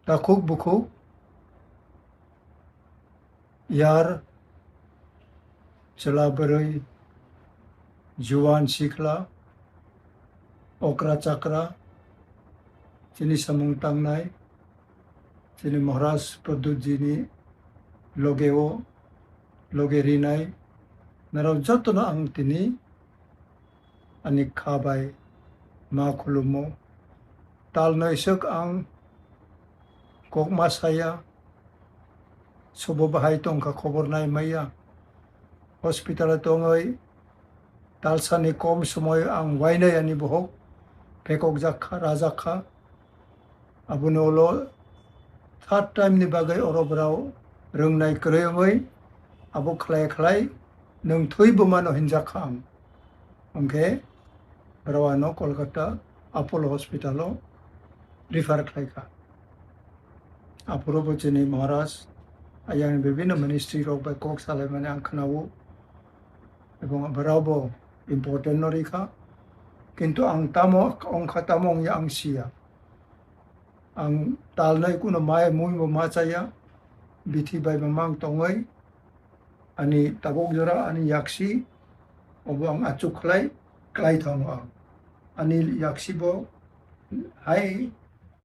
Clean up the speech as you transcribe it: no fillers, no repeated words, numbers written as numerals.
takuk buku yar celaberai juan sikla okra chakra chini samung tangnai chini Maharaj Pradutjini logeo logerinai narau jotno ang tini ani khabai ma khulumo talnai sek ang kokma saya sobo bahai tongka khobor nai maya hospital tongai talsani kom somoy ang wainai ani bohok pekok jakha rajakha abunolo third time ni bagai orobrao rungnai kreyongai abo khlai khlai nung thui bumano hinjakha ang angke brawano Kolkata Apollo Hospital refer khlaika apuro bochini Maharaj ayang bibino ministry rok by kok salai mane ang khnawo ebong brawbo important norika kintu ang tamo ang khatamong ya ang sia ang talnai kuno mai mui mo machaya bithi bai mamang tongai ani tagok jora ani yaksi obo ang achuk khlai klai thong ani yaksi bo hai